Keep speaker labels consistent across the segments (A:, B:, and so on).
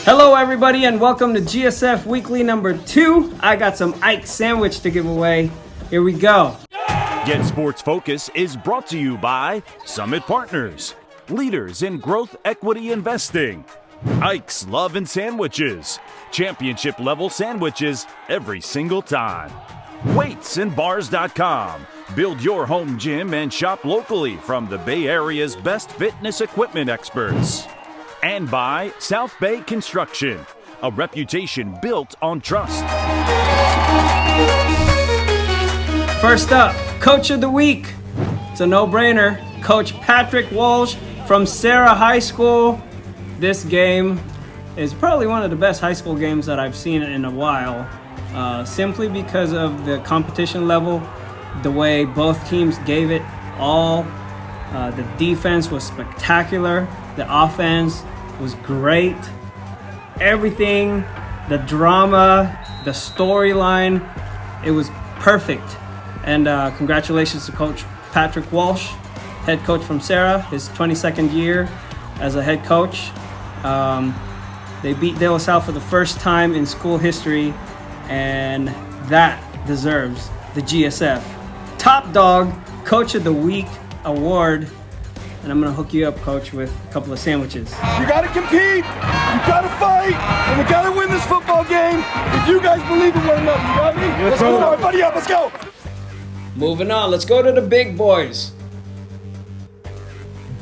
A: Hello everybody and welcome to GSF Weekly number 2. I got some Ike sandwich to give away. Here we go.
B: GetSportsFocus is brought to you by Summit Partners, leaders in growth equity investing. Ike's Love and Sandwiches, championship level sandwiches every single time. Weightsandbars.com, build your home gym and shop locally from the Bay Area's best fitness equipment experts. And by South Bay Construction, a reputation built on trust.
A: First up, Coach of the Week. It's a no-brainer. Coach Patrick Walsh from Serra High School. This game is probably one of the best high school games that I've seen in a while, simply because of the competition level, the way both teams gave it all. The defense was spectacular. The offense was great. Everything, the drama, the storyline, it was perfect. And congratulations to Coach Patrick Walsh, head coach from Serra, his 22nd year as a head coach. They beat De La Salle for the first time in school history, and that deserves the GSF Top Dog Coach of the Week award. And I'm going to hook you up, Coach, with a couple of sandwiches.
C: You got to compete, you got to fight, and we got to win this football game. If you guys believe in one another, you got me? Let's go, everybody up, let's go.
A: Moving on, let's go to the big boys.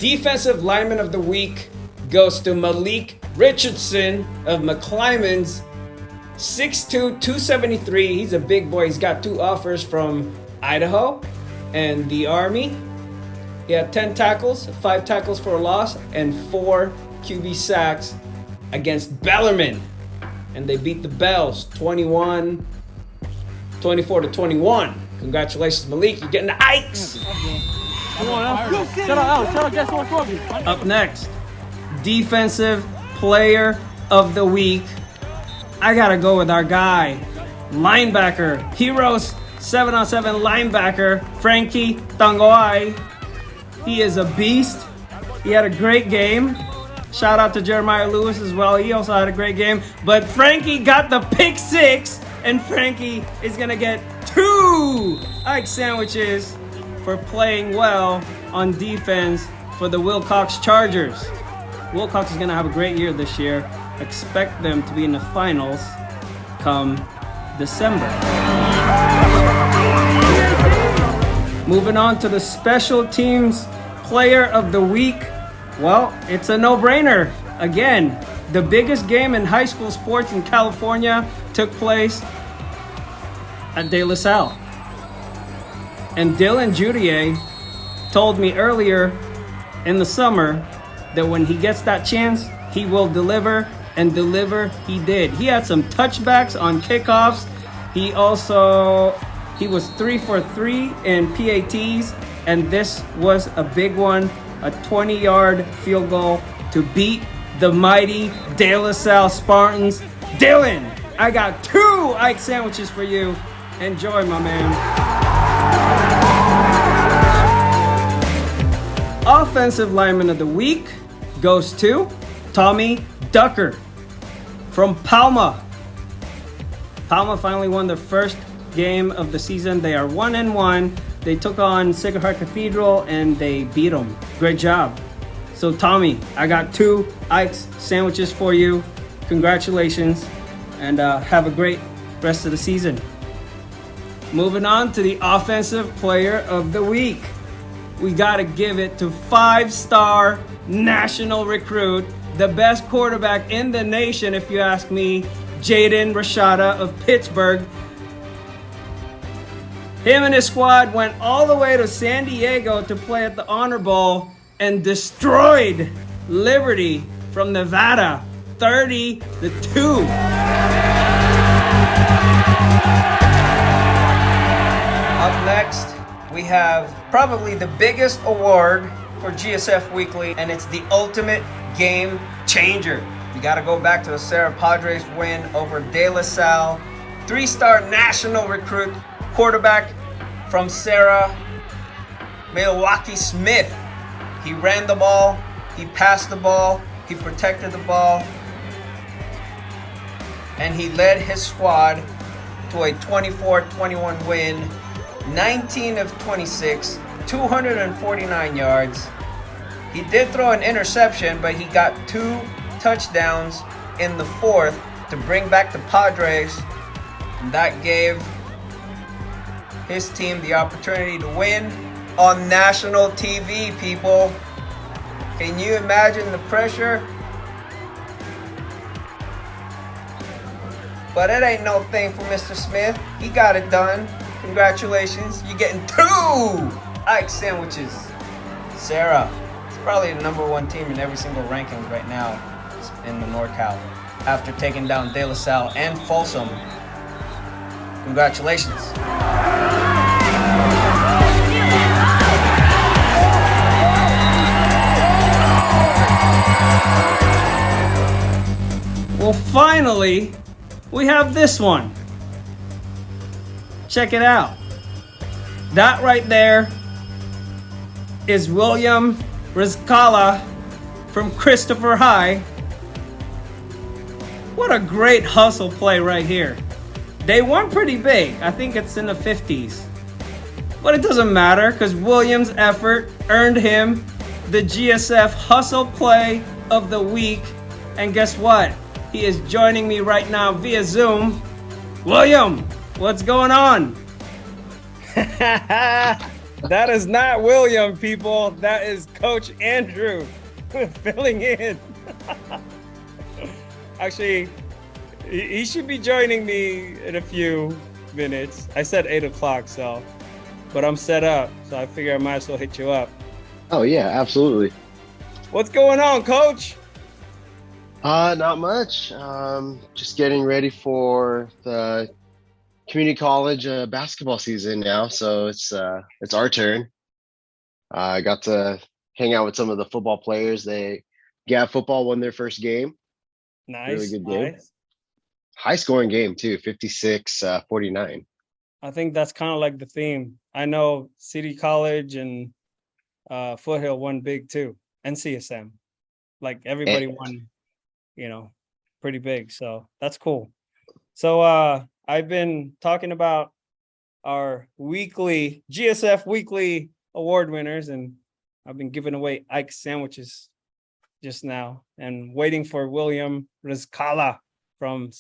A: Defensive Lineman of the Week goes to Malik Richardson of McClymonds. 6'2", 273. He's a big boy. He's got 2 offers from Idaho and the Army. He had 10 tackles, 5 tackles for a loss, and 4 QB sacks against Bellarmine. And they beat the Bells 24-21. Congratulations, Malik. You're getting the Ikes. Up next, Defensive Player of the Week. I got to go with our guy, linebacker, Heroes 7-on-7 linebacker, Frankie Tagoai. He is a beast. He had a great game. Shout out to Jeremiah Lewis as well. He also had a great game. But Frankie got the pick 6, and Frankie is going to get 2 Ike sandwiches for playing well on defense for the Wilcox Chargers. Wilcox is going to have a great year this year. Expect them to be in the finals come December. Moving on to the Special Teams Player of the Week. Well, it's a no-brainer. Again, the biggest game in high school sports in California took place at De La Salle. And Joudieh told me earlier in the summer that when he gets that chance, he will deliver, and deliver he did. He had some touchbacks on kickoffs. He was 3 for 3 in PATs, and this was a big one, a 20-yard field goal to beat the mighty De La Salle Spartans. Dylan, I got 2 Ike sandwiches for you. Enjoy, my man. Offensive Lineman of the Week goes to Tommy Ducker from Palma. Palma finally won their first game of the season. They are 1-1. They took on Sacred Heart Cathedral and they beat them. Great job. So Tommy, I got 2 Ike's sandwiches for you. Congratulations, and have a great rest of the season. Moving on to the Offensive Player of the Week. We gotta give it to 5-star national recruit, the best quarterback in the nation, if you ask me, Jaden Rashada of Pittsburg. Him and his squad went all the way to San Diego to play at the Honor Bowl and destroyed Liberty from Nevada 30-2. Up next, we have probably the biggest award for GSF Weekly, and it's the ultimate game changer. You got to go back to the Serra Padres win over De La Salle. 3-star national recruit, quarterback from Serra, Maealiuaki Smith. He ran the ball, he passed the ball, he protected the ball. and he led his squad to a 24-21 win, 19 of 26, 249 yards. He did throw an interception, but he got 2 touchdowns in the 4th to bring back the Padres. And that gave his team the opportunity to win on national TV, people. Can you imagine the pressure? But it ain't no thing for Mr. Smith. He got it done. Congratulations. You're getting 2 Ike sandwiches. Serra, it's probably the #1 team in every single rankings right now in the NorCal after taking down De La Salle and Folsom. Congratulations. Well, finally, we have this one. Check it out. That right there is William Rizqallah from Christopher High. What a great hustle play right here. They won pretty big. I think it's in the 50s. But it doesn't matter because William's effort earned him the GSF Hustle Play of the Week. And guess what? He is joining me right now via Zoom. William, what's going on? That is not William, people. That is Coach Andrew filling in. Actually, he should be joining me in a few minutes. I said 8 o'clock, but I'm set up, so I figure I might as well hit you up.
D: Oh, yeah, absolutely.
A: What's going on, Coach?
D: Not much. Just getting ready for the community college basketball season now, so it's our turn. I got to hang out with some of the football players. GAB football won their first game.
A: Nice.
D: Really good game. High scoring game too, 56-49.
A: I think that's kind of like the theme. I know City College and Foothill won big too, and CSM. Like everybody won, pretty big. So that's cool. So I've been talking about our weekly GSF weekly award winners, and I've been giving away Ike sandwiches just now and waiting for William Rizqallah from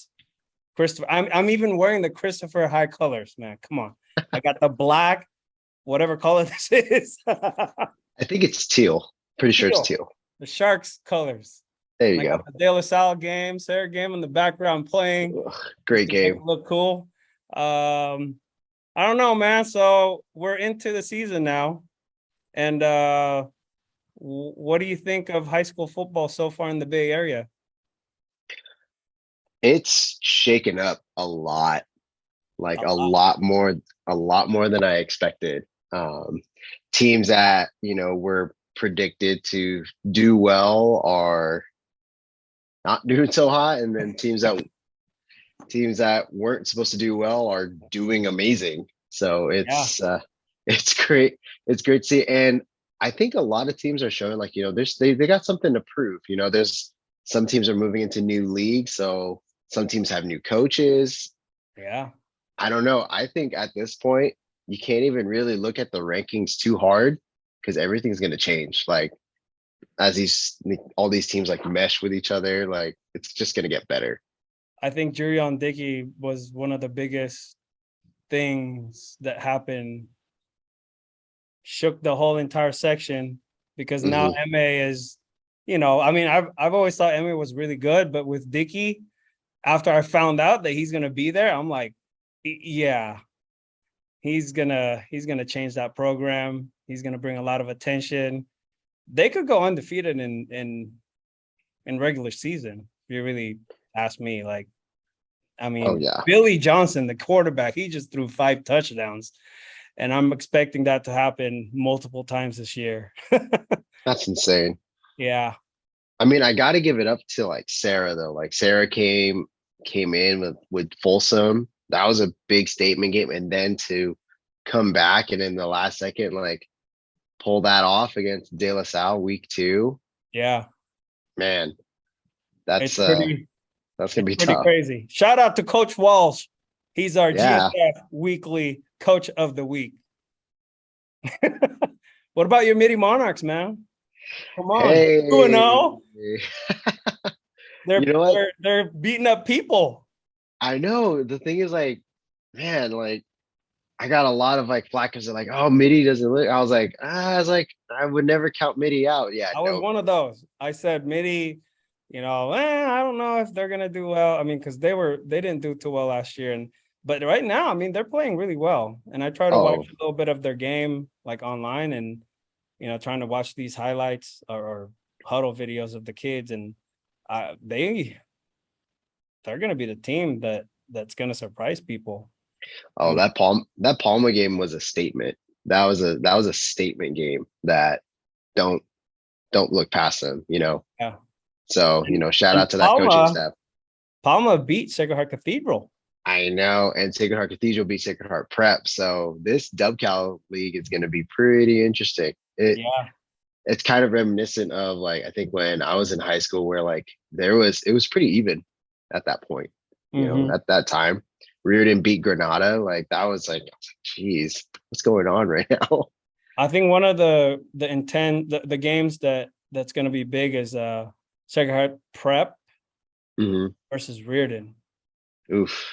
A: Christopher. I'm even wearing the Christopher High colors, man. Come on. I got the black, whatever color this is.
D: I think it's teal. Pretty sure it's teal.
A: The Sharks colors.
D: There you go.
A: The De La Salle game, Serra game in the background playing.
D: Ugh, great game.
A: Look cool. I don't know, man. So we're into the season now. And what do you think of high school football so far in the Bay Area?
D: It's shaken up a lot, like a lot more than I expected. Teams that, were predicted to do well are not doing so hot, and then teams that weren't supposed to do well are doing amazing. So it's great. It's great to see. And I think a lot of teams are showing like, they got something to prove. There's some teams are moving into new leagues, so some teams have new coaches.
A: Yeah.
D: I don't know. I think at this point, you can't even really look at the rankings too hard because everything's going to change. Like as all these teams like mesh with each other, like it's just going to get better.
A: I think Joudieh was one of the biggest things that happened, shook the whole entire section, because now MA is, I've always thought MA was really good, but with Dickey, after I found out that he's gonna be there, I'm like, yeah, he's gonna change that program. He's gonna bring a lot of attention. They could go undefeated in regular season, if you really ask me. Like, Billy Johnson, the quarterback, he just threw 5 touchdowns, and I'm expecting that to happen multiple times this year.
D: That's insane.
A: Yeah.
D: I mean, I got to give it up to like Serra though. Like Serra came in with Folsom. That was a big statement game, and then to come back and in the last second like pull that off against De La Salle week 2.
A: Yeah,
D: man, that's That's going to be
A: Pretty
D: tough.
A: crazy. Shout out to Coach Walsh. He's our
D: Yeah.
A: GSF weekly coach of the week. What about your Midi Monarchs, man? Come on.
D: Hey.
A: 2-0.
D: You know what?
A: They're beating up people.
D: I know. The thing is, like, man, like, I got a lot of like flack because they're like, oh, Midi doesn't look. I was like, I would never count Midi out. Yeah.
A: I was one of those. I said Midi, I don't know if they're gonna do well. I mean, because they didn't do too well last year. But right now, I mean, they're playing really well. And I try to watch a little bit of their game like online and trying to watch these highlights or huddle videos of the kids, and they're gonna be the team that's gonna surprise people.
D: Oh, that Palma game was a statement. That was a statement game that don't look past them, Yeah. So, shout out to that coaching staff.
A: Palma beat Sacred Heart Cathedral.
D: I know, and Sacred Heart Cathedral beat Sacred Heart Prep. So this DubCal league is going to be pretty interesting. It's kind of reminiscent of like, I think when I was in high school where like it was pretty even at that point, at that time. Reardon beat Granada. Like that was like, geez, what's going on right now?
A: I think one of the games that's going to be big is Sacred Heart Prep versus Reardon.
D: Oof.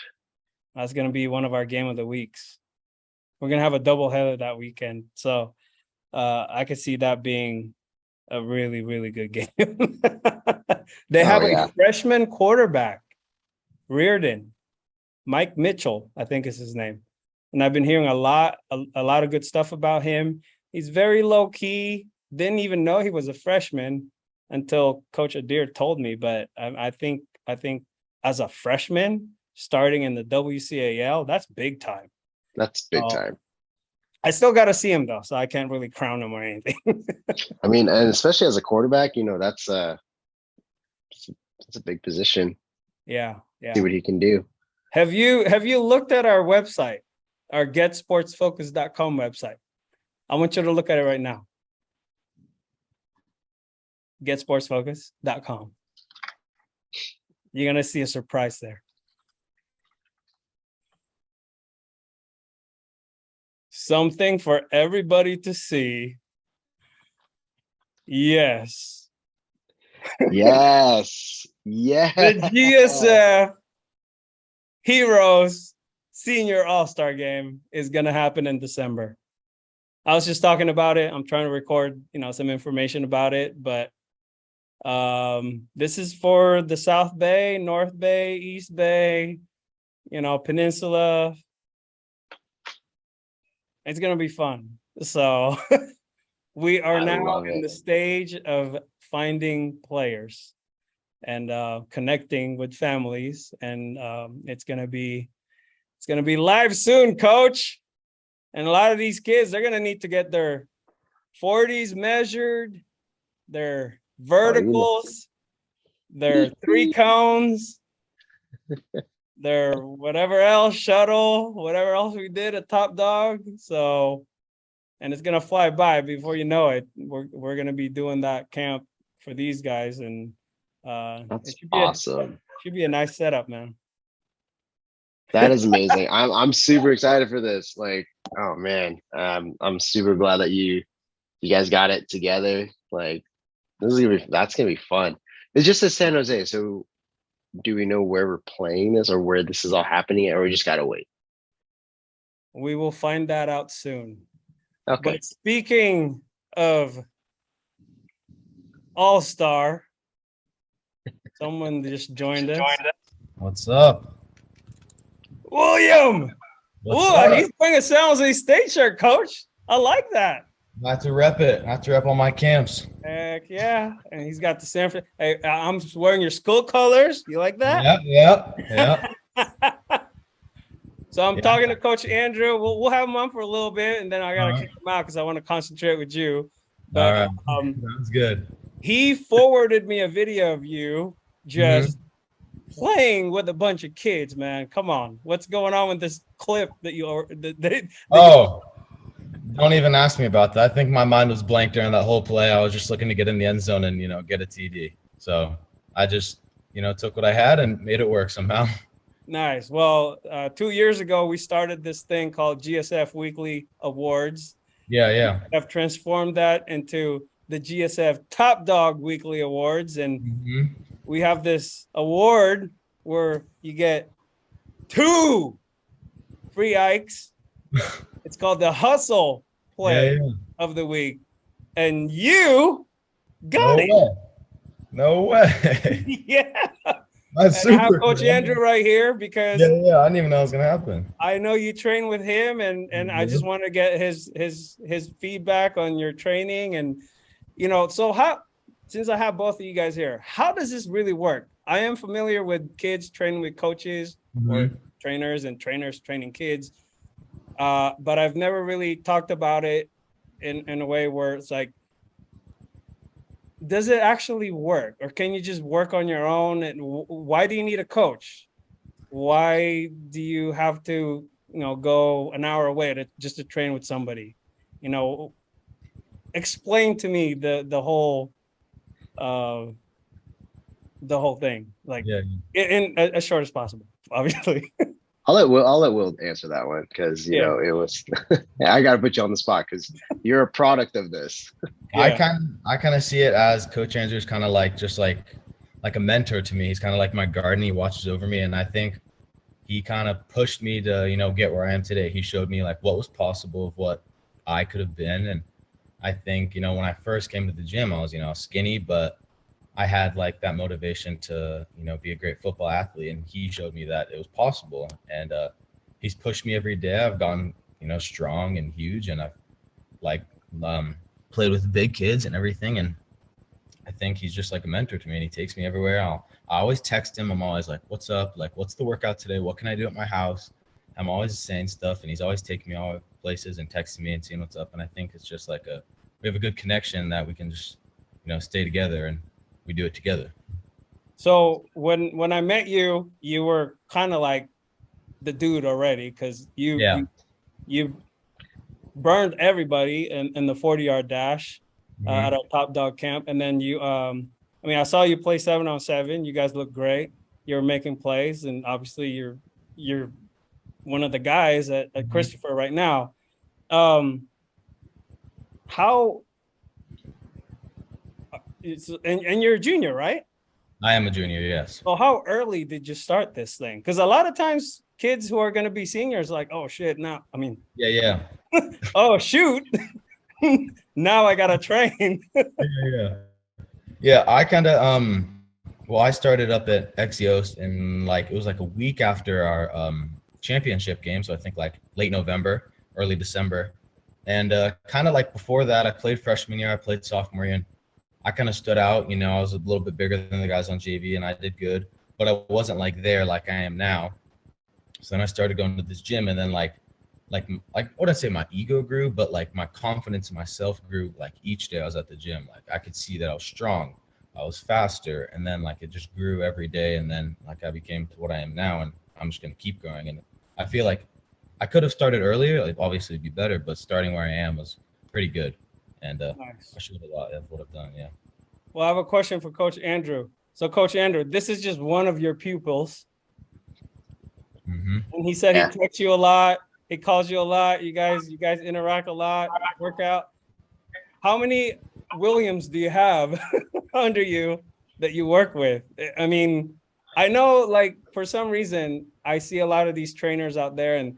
A: That's going to be one of our game of the weeks. We're going to have a doubleheader that weekend. So I could see that being a really, really good game. They have a freshman quarterback, Reardon. Mike Mitchell, I think is his name. And I've been hearing a lot of good stuff about him. He's very low key. Didn't even know he was a freshman until Coach Adair told me. But I think as a freshman starting in the WCAL, that's big time.
D: That's big time.
A: I still got to see him though, so I can't really crown him or anything.
D: I mean, and especially as a quarterback, that's a big position.
A: Yeah.
D: See what he can do.
A: Have you looked at our website, our GetSportsFocus.com website? I want you to look at it right now. GetSportsFocus.com. You're gonna see a surprise there. Something for everybody to see. Yes.
D: Yes. Yes.
A: The GSF Heroes Senior All-Star Game is going to happen in December. I was just talking about it. I'm trying to record, some information about it, but this is for the South Bay, North Bay, East Bay, Peninsula. It's going to be fun. So we are now in the stage of finding players and connecting with families, and it's gonna be live soon, Coach. And a lot of these kids, they're gonna need to get their 40s measured, their verticals, their 3 cones, their whatever else, shuttle, whatever else we did at Top Dog. So, and it's gonna fly by before you know it. We're gonna be doing that camp for these guys, and
D: that's awesome.
A: It should be a nice setup, man.
D: That is amazing. I'm super excited for this. Like, oh man, I'm super glad that you guys got it together. Like, that's gonna be fun. It's just in San Jose. So, do we know where we're playing this or where this is all happening, or we just gotta wait?
A: We will find that out soon.
D: Okay.
A: But speaking of All-Star, someone just joined us.
E: What's up?
A: William! Ooh, he's wearing a San Jose State shirt, Coach. I like that.
E: I have to rep it. I have to rep all my camps.
A: Heck yeah. And he's got the San Francisco. Hey, I'm wearing your school colors. You like that?
E: Yeah.
A: So I'm talking to Coach Andrew. We'll have him on for a little bit, and then I got to kick him out because I want to concentrate with you. But,
E: all right. Sounds good.
A: He forwarded me a video of you just playing with a bunch of kids, man. Come on. What's going on with this clip that you
E: don't even ask me about that. I think my mind was blank during that whole play. I was just looking to get in the end zone and, get a TD. So I just took what I had and made it work somehow.
A: Nice. Well, 2 years ago, we started this thing called GSF Weekly Awards.
E: Yeah.
A: I've transformed that into the GSF Top Dog Weekly Awards. And we have this award where you get 2 free Ikes. It's called the Hustle Play of the Week. And you got it.
E: No way.
A: Yeah.
E: That's
A: and I have
E: super
A: Coach
E: cool.
A: Andrew right here because
E: I didn't even know it was gonna happen.
A: I know you train with him, and I just want to get his feedback on your training. And so since I have both of you guys here, how does this really work? I am familiar with kids training with coaches or trainers and trainers training kids, but I've never really talked about it in a way where it's like, does it actually work, or can you just work on your own? And why do you need a coach? Why do you have to, go an hour away just to train with somebody? Explain to me the whole thing, like in as short as possible, obviously.
D: I'll let Will answer that one because it was. I got to put you on the spot because you're a product of this.
E: Yeah. I kind of see it as Coach Andrew's kind of like just like a mentor to me. He's kind of like my guardian. He watches over me, and I think he kind of pushed me to get where I am today. He showed me like what was possible of what I could have been, and I think when I first came to the gym, I was skinny, but I had like that motivation to be a great football athlete, and he showed me that it was possible. And he's pushed me every day. I've gotten strong and huge, and I've like played with big kids and everything. And I think he's just like a mentor to me, and he takes me everywhere. I always text him. I'm always like, "What's up? Like, what's the workout today? What can I do at my house?" I'm always saying stuff, and he's always taking me all places and texting me and seeing what's up. And I think it's just like we have a good connection that we can just stay together, and we do it together.
A: So when I met you, you were kind of like the dude already, because you burned everybody in the 40-yard dash at our Top Dog camp. And then you I saw you play 7-on-7. You guys look great. You're making plays, and obviously you're one of the guys at Christopher right now. How and you're a junior, right?
E: I am a junior, yes.
A: So how early did you start this thing? Because a lot of times kids who are going to be seniors like, oh shit, now
E: yeah
A: oh shoot, now I gotta train.
E: Yeah, I kind of I started up at Exios, and it was like a week after our championship game, so I think like late November, early December. And kind of like before that, I played freshman year, I played sophomore year, and I kind of stood out. I was a little bit bigger than the guys on JV, and I did good, but I wasn't like there like I am now. So then I started going to this gym, and then like what I'd say, my ego grew, but like my confidence in myself grew. Like each day I was at the gym, like I could see that I was strong, I was faster, and then like it just grew every day, and then like I became to what I am now, and I'm just gonna keep going. And I feel like I could have started earlier, like obviously it'd be better, but starting where I am was pretty good. And
A: Nice.
E: I showed a lot of what I've done, yeah.
A: Well, I have a question for Coach Andrew. So Coach Andrew, this is just one of your pupils. And he said he texts you a lot, he calls you a lot, you guys interact a lot, work out. How many Williams do you have under you that you work with? I mean, I know like for some reason I see a lot of these trainers out there, and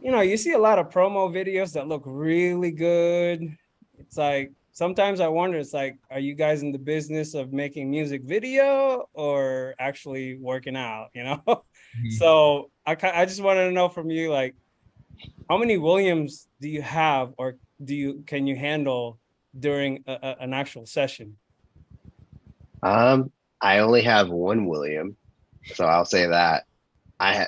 A: you see a lot of promo videos that look really good. It's like sometimes I wonder, it's like, are you guys in the business of making music video or actually working out, So I just wanted to know from you, like, how many Williams do you have, or can you handle during an actual session?
D: I only have one William, so I'll say that. I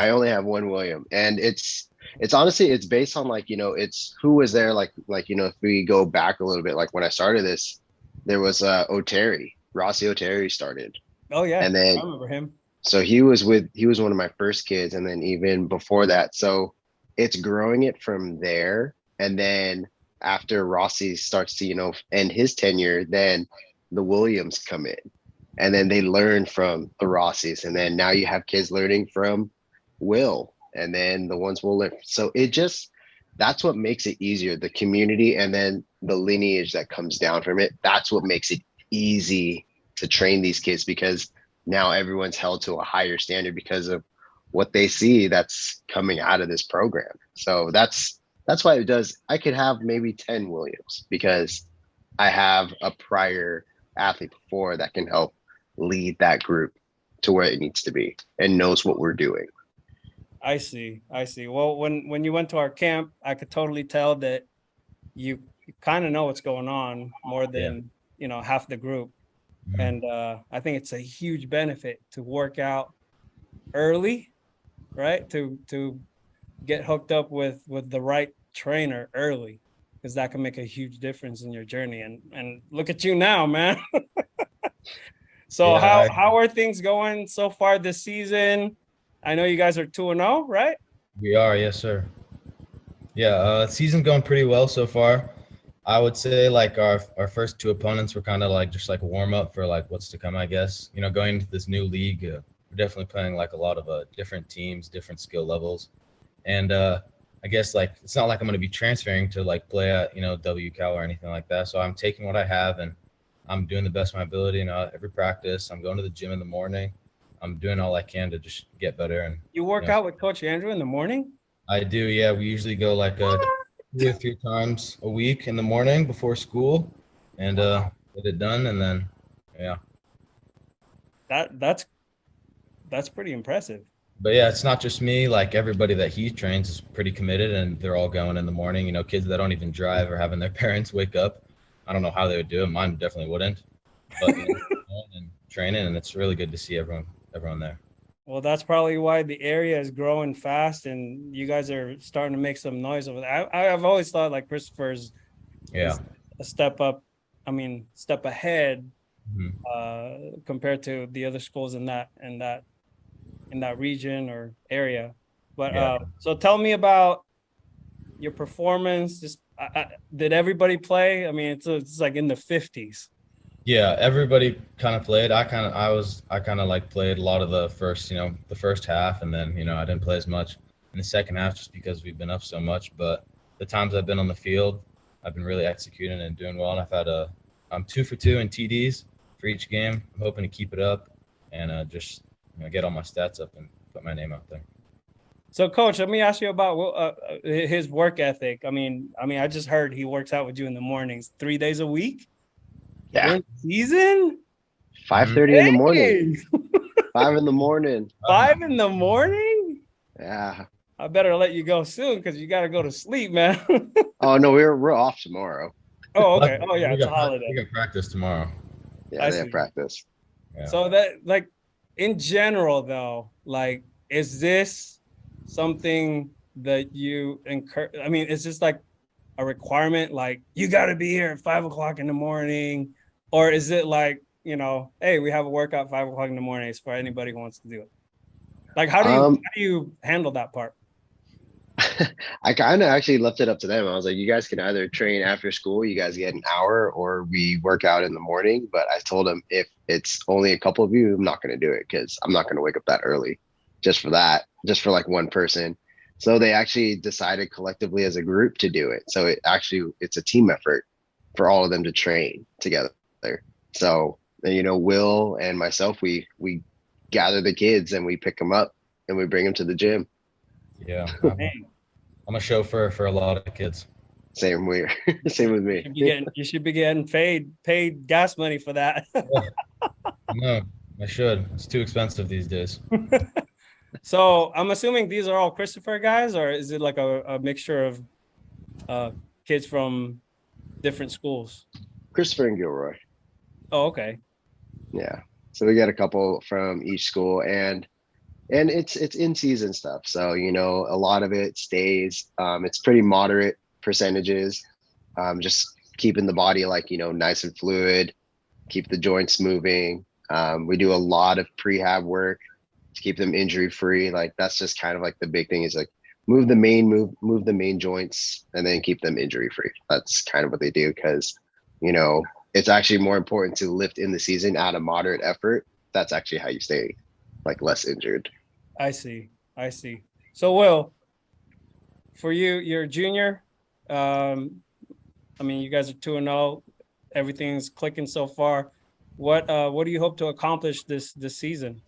D: only have one William, and it's honestly, it's based on like, it's who was there. Like, if we go back a little bit, like when I started this, there was Rossi Oteri started.
A: Oh yeah.
D: And then
A: I remember him.
D: So he was one of my first kids. And then even before that, so it's growing it from there. And then after Rossi starts to, end his tenure, then the Williams come in. And then they learn from the Rossies. And then now you have kids learning from Will. And then the ones will learn. So that's what makes it easier. The community and then the lineage that comes down from it. That's what makes it easy to train these kids, because now everyone's held to a higher standard because of what they see that's coming out of this program. So that's why it does. I could have maybe 10 Williams because I have a prior athlete before that can help lead that group to where it needs to be and knows what we're doing.
A: I see. Well, when you went to our camp, I could totally tell that you kind of know what's going on more than, half the group. Mm-hmm. And I think it's a huge benefit to work out early, right? To get hooked up with the right trainer early, because that can make a huge difference in your journey. And look at you now, man. So how are things going so far this season? I know you guys are 2-0, right?
E: We are, yes, sir. Yeah, season's going pretty well so far. I would say like our first two opponents were kind of like just like a warm up for like what's to come, I guess. Going into this new league, we're definitely playing like a lot of different teams, different skill levels, and I guess like it's not like I'm going to be transferring to like play at WCal or anything like that. So I'm taking what I have and I'm doing the best of my ability. Every practice, I'm going to the gym in the morning. I'm doing all I can to just get better. And
A: you work out with Coach Andrew in the morning?
E: I do, yeah. We usually go like 2 or 3 times a week in the morning before school, and get it done, and then
A: That's pretty impressive.
E: But yeah, it's not just me. Like everybody that he trains is pretty committed, and they're all going in the morning. Kids that don't even drive or having their parents wake up. I don't know how they would do it. Mine definitely wouldn't. But and training, and it's really good to see everyone there.
A: Well, that's probably why the area is growing fast, and you guys are starting to make some noise over there. I've always thought like Christopher's is a step ahead compared to the other schools in that region or area. But so tell me about your performance. Just did everybody play? I mean, it's like in the 50s.
E: Yeah, everybody kind of played. I kind of like played a lot of the first half, and then I didn't play as much in the second half just because we've been up so much. But the times I've been on the field, I've been really executing and doing well. And I've had I'm 2 for 2 in TDs for each game. I'm hoping to keep it up and just get all my stats up and put my name out there.
A: So, Coach, let me ask you about his work ethic. I mean, I just heard he works out with you in the mornings 3 days a week.
D: Yeah.
A: Season?
D: 5:30 in the morning. 5 in the morning.
A: 5 in the morning?
D: Yeah.
A: I better let you go soon because you got to go to sleep, man.
D: Oh no, we're off tomorrow.
A: Oh, okay. Oh yeah, it's a holiday.
E: We got practice tomorrow.
D: Yeah, they have practice.
E: Yeah.
A: So that, like, in general though, like, is this something that you encourage? I mean, is this like a requirement? Like, you got to be here at 5 o'clock in the morning, or is it like, hey, we have a workout 5 o'clock in the morning. It's for anybody who wants to do it. Like, how do you handle that part?
D: I kind of actually left it up to them. I was like, you guys can either train after school, you guys get an hour, or we work out in the morning. But I told them if it's only a couple of you, I'm not going to do it because I'm not going to wake up that early just for like one person. So they actually decided collectively as a group to do it. So it's a team effort for all of them to train together. So, Will and myself, we gather the kids and we pick them up and we bring them to the gym.
E: Yeah. I'm a chauffeur for a lot of kids.
D: Same with me.
A: You should be getting paid gas money for that.
E: No, I should. It's too expensive these days.
A: So I'm assuming these are all Christopher guys, or is it like a mixture of kids from different schools?
D: Christopher and Gilroy.
A: Oh, okay.
D: Yeah. So we got a couple from each school, and it's in season stuff. So, a lot of it stays. It's pretty moderate percentages. Just keeping the body nice and fluid, keep the joints moving. We do a lot of prehab work to keep them injury free. Like, that's just kind of like the big thing is like move the main joints and then keep them injury free. That's kind of what they do because, it's actually more important to lift in the season at a moderate effort. That's actually how you stay like less injured.
A: I see. So, Will, for you, you're a junior. I mean, you guys are 2-0. Everything's clicking so far. What do you hope to accomplish this season?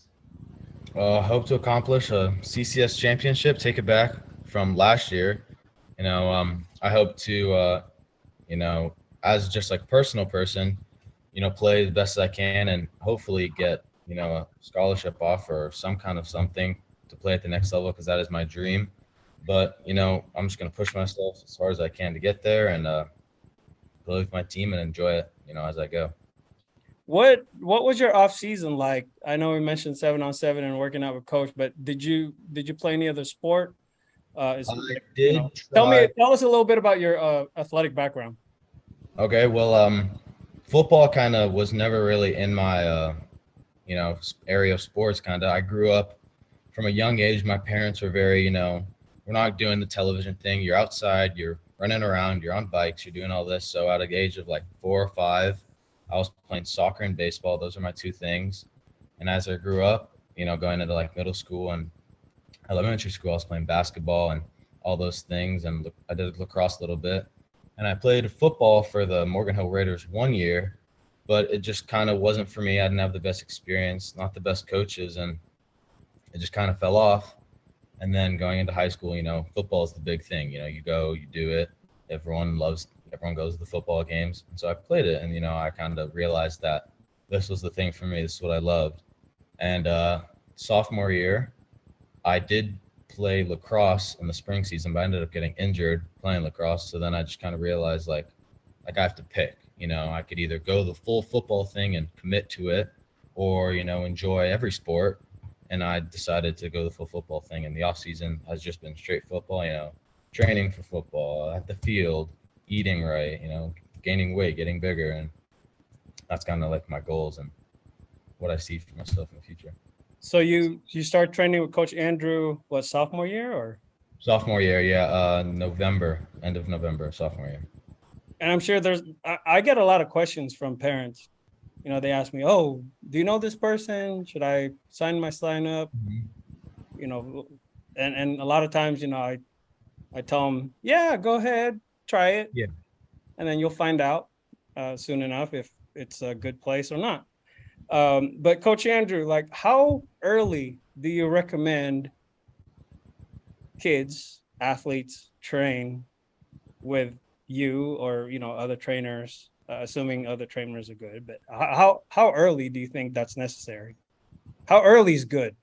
E: Hope to accomplish a CCS championship, take it back from last year. I hope to, as just like a personal person, play the best I can and hopefully get, a scholarship offer or some kind of something to play at the next level, because that is my dream. But, I'm just going to push myself as far as I can to get there and play with my team and enjoy it, as I go.
A: What was your off season like? I know we mentioned 7-on-7 and working out with coach, but did you play any other sport?
E: I did.
A: Tell us a little bit about your athletic background.
E: Okay, well, football kind of was never really in my area of sports. Kind of, I grew up from a young age. My parents were very, we're not doing the television thing. You're outside, you're running around, you're on bikes, you're doing all this. So at the age of like 4 or 5, I was playing soccer and baseball. Those are my two things. And as I grew up, going into like middle school and elementary school, I was playing basketball and all those things. And I did lacrosse a little bit. And I played football for the Morgan Hill Raiders 1 year, but it just kind of wasn't for me. I didn't have the best experience, not the best coaches, and it just kind of fell off. And then going into high school, football is the big thing. You go, you do it. Everyone goes to the football games. And so I played it, and, I kind of realized that this was the thing for me. This is what I loved. And sophomore year, I did play lacrosse in the spring season, but I ended up getting injured playing lacrosse. So then I just kind of realized like I have to pick. I could either go the full football thing and commit to it, or, enjoy every sport. And I decided to go the full football thing. And the off season has just been straight football, training for football at the field, eating right, gaining weight, getting bigger. And that's kind of like my goals and what I see for myself in the future.
A: So you start training with Coach Andrew, sophomore year or?
E: Sophomore year, yeah, November, end of November, sophomore year.
A: And I'm sure I get a lot of questions from parents. They ask me, "Oh, do you know this person? Should I sign my sign up?" Mm-hmm. And a lot of times, I tell them, "Yeah, go ahead, try it."
E: Yeah.
A: And then you'll find out soon enough if it's a good place or not. But Coach Andrew, like, how early do you recommend kids, athletes train with you or, other trainers, assuming other trainers are good, but how early do you think that's necessary? How early is good?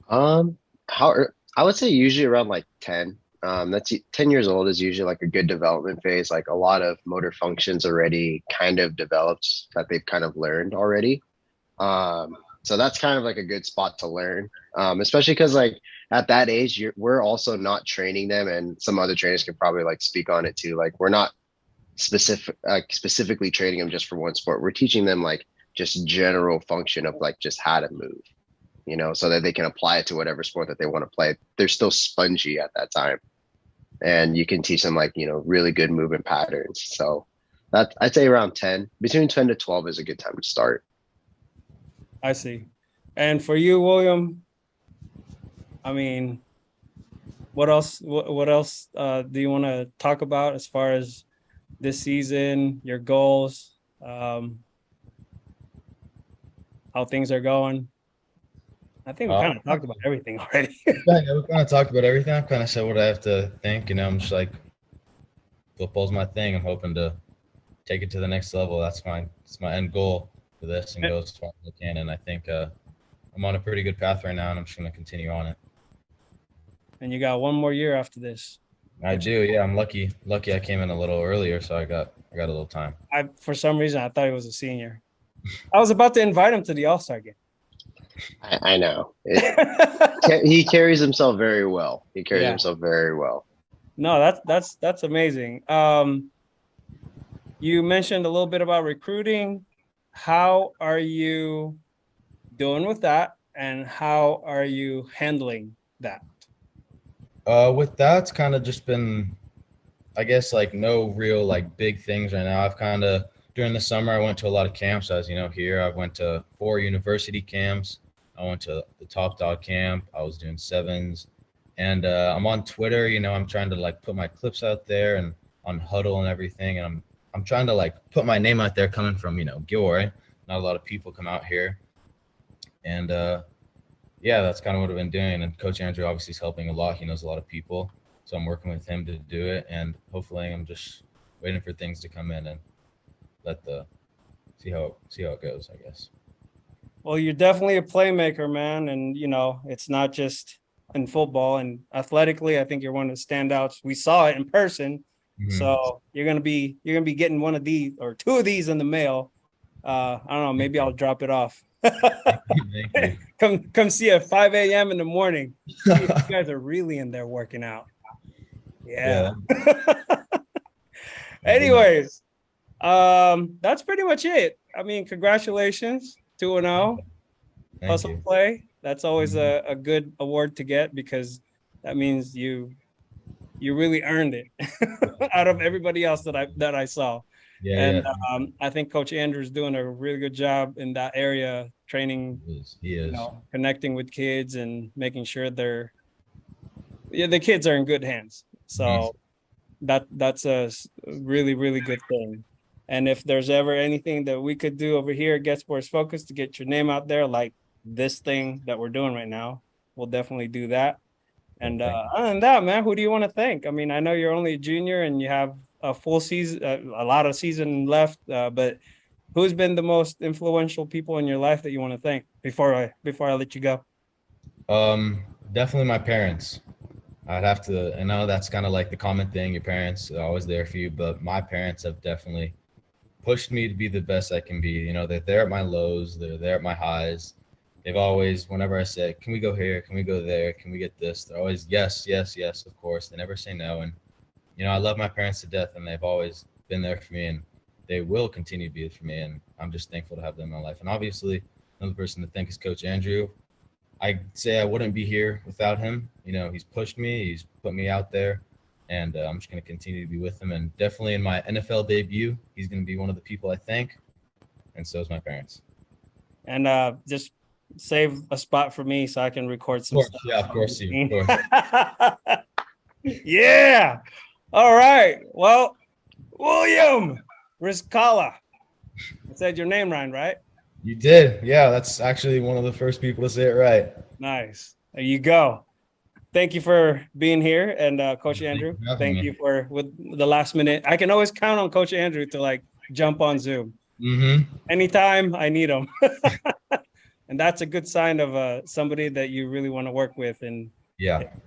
D: I would say usually around like 10. That's 10 years old is usually like a good development phase. Like a lot of motor functions already kind of developed that they've kind of learned already. So that's kind of like a good spot to learn, especially because like at that age, we're also not training them, and some other trainers can probably like speak on it too. Like we're not specifically training them just for one sport. We're teaching them like just general function of like just how to move, so that they can apply it to whatever sport that they want to play. They're still spongy at that time, and you can teach them like, really good movement patterns. So that I'd say around 10, between 10 to 12 is a good time to start.
A: I see. And for you, William, I mean, what else do you want to talk about as far as this season, your goals, how things are going? I think we kind of talked about everything already.
E: Yeah, we kind of talked about everything. I've kind of said what I have to think. I'm just like, football's my thing. I'm hoping to take it to the next level. That's my end goal for this and go as far as I can. And I think I'm on a pretty good path right now, and I'm just going to continue on it.
A: And you got one more year after this.
E: I do, yeah. I'm lucky. I came in a little earlier, so I got a little time.
A: For some reason, I thought he was a senior. I was about to invite him to the All-Star game.
D: I know. He carries himself very well.
A: No, that's amazing. You mentioned a little bit about recruiting. How are you doing with that, and how are you handling that?
E: With that, it's kind of just been I guess like no real like big things right now. I've kind of during the summer I went to a lot of camps. As you know, here I went to 4 university camps. I went to the Top Dog camp. I was doing sevens, and I'm on Twitter. I'm trying to like put my clips out there and on Huddle and everything, and I'm trying to like put my name out there coming from Gilroy. Not a lot of people come out here, and yeah, that's kind of what I've been doing. And Coach Andrew obviously is helping a lot. He knows a lot of people. So I'm working with him to do it, and hopefully I'm just waiting for things to come in and see how it goes, I guess.
A: Well, you're definitely a playmaker, man, and it's not just in football and athletically. I think you're one of the standouts. We saw it in person, so you're gonna be getting one of these or 2 of these in the mail. I don't know, maybe I'll drop it off.
E: Thank you.
A: Come see you at 5 a.m. in the morning. You guys are really in there working out. Yeah. Anyways, that's pretty much it. I mean, congratulations, 2-0. Hustle play. That's always a good award to get because that means you really earned it out of everybody else that I saw.
E: Yeah,
A: I think Coach Andrew's doing a really good job in that area, training,
E: he is.
A: Connecting with kids and making sure the kids are in good hands. So that's a really, really good thing. And if there's ever anything that we could do over here at GetSportsFocus to get your name out there, like this thing that we're doing right now, we'll definitely do that. And other than that, man, who do you want to thank? I mean, I know you're only a junior and you have a full season, a lot of season left, but who's been the most influential people in your life that you want to thank before I let you go?
E: Definitely my parents. I'd have to. I know that's kind of like the common thing. Your parents are always there for you, but my parents have definitely pushed me to be the best I can be. They're there at my lows. They're there at my highs. They've always, whenever I say, "Can we go here? Can we go there? Can we get this?" They're always yes, yes, yes. Of course, they never say no. And I love my parents to death, and they've always been there for me, and they will continue to be for me. And I'm just thankful to have them in my life. And obviously, another person to thank is Coach Andrew. I'd say I wouldn't be here without him. He's pushed me, he's put me out there, and I'm just going to continue to be with him. And definitely in my NFL debut, he's going to be one of the people I thank, and so is my parents.
A: And just save a spot for me so I can record some stuff.
E: Yeah, of course.
A: Yeah. All right. Well, William Rizqallah. I said your name right?
E: You did. Yeah, that's actually one of the first people to say it right.
A: Nice. There you go. Thank you for being here. And Coach Andrew, thank you for with the last minute. I can always count on Coach Andrew to like jump on Zoom. Anytime I need him. And that's a good sign of somebody that you really want to work with and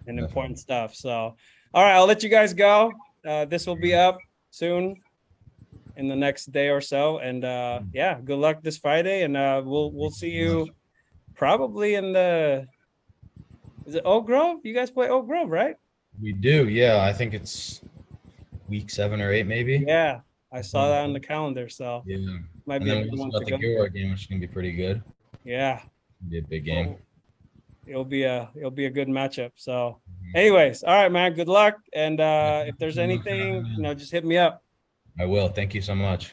A: important stuff. So, all right, I'll let you guys go. This will be up soon in the next day or so. And good luck this Friday. And we'll see you probably in is it Oak Grove? You guys play Oak Grove, right?
E: We do, yeah. I think it's week 7 or 8, maybe.
A: Yeah, I saw that on the calendar. So might be a good one to go. The
E: Gilroy game, which is gonna be pretty good.
A: Yeah,
E: it'll be a big game.
A: It'll be a good matchup. So, anyways, all right, man. Good luck. And if there's anything, just hit me up.
E: I will. Thank you so much.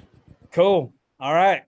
A: Cool. All right.